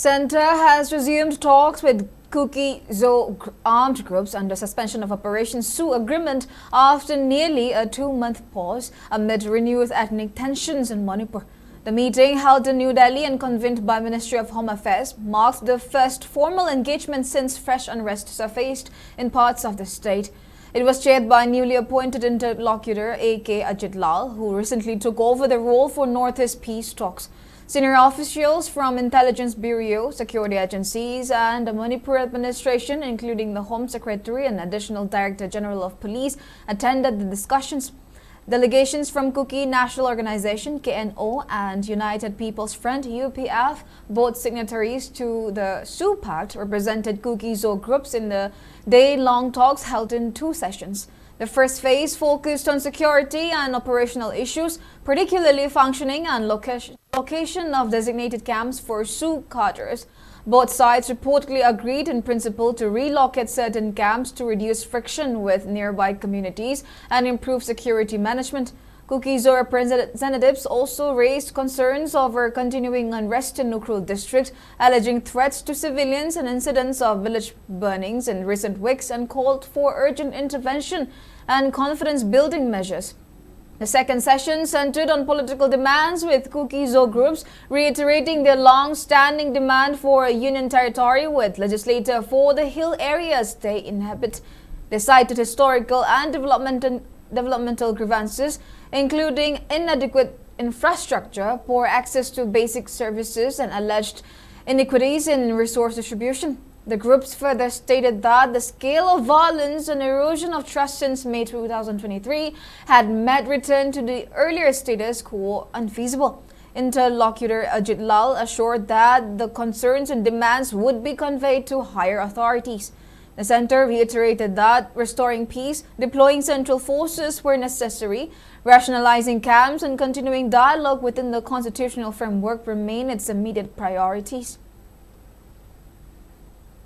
Center has resumed talks with KUKI SoO armed groups under suspension of Operation SoO agreement after nearly a 2-month pause amid renewed ethnic tensions in Manipur. The meeting, held in New Delhi and convened by Ministry of Home Affairs, marks the first formal engagement since fresh unrest surfaced in parts of the state. It was chaired by newly appointed interlocutor A.K. Ajit Lal, who recently took over the role for Northeast peace talks. Senior officials from Intelligence Bureau, security agencies and the Manipur administration, including the Home Secretary and Additional Director General of Police, attended the discussions. Delegations from KUKI National Organization (KNO) and United People's Front (UPF), both signatories to the SoO Pact, represented KUKI SoO groups in the day-long talks held in 2 sessions. The first phase focused on security and operational issues, particularly functioning and location of designated camps for SoO cadres. Both sides reportedly agreed in principle to relocate certain camps to reduce friction with nearby communities and improve security management. KUKI SoO representatives also raised concerns over continuing unrest in Ukhrul district, alleging threats to civilians and incidents of village burnings in recent weeks, and called for urgent intervention and confidence-building measures. The second session centered on political demands, with KUKI SoO groups reiterating their long-standing demand for a union territory with legislature for the hill areas they inhabit. They cited historical and developmental grievances, including inadequate infrastructure, poor access to basic services, and alleged inequities in resource distribution. The groups further stated that the scale of violence and erosion of trust since May 2023 had made return to the earlier status quo unfeasible. Interlocutor Ajit Lal assured that the concerns and demands would be conveyed to higher authorities. The center reiterated that restoring peace, deploying central forces where necessary, rationalizing camps, and continuing dialogue within the constitutional framework remain its immediate priorities.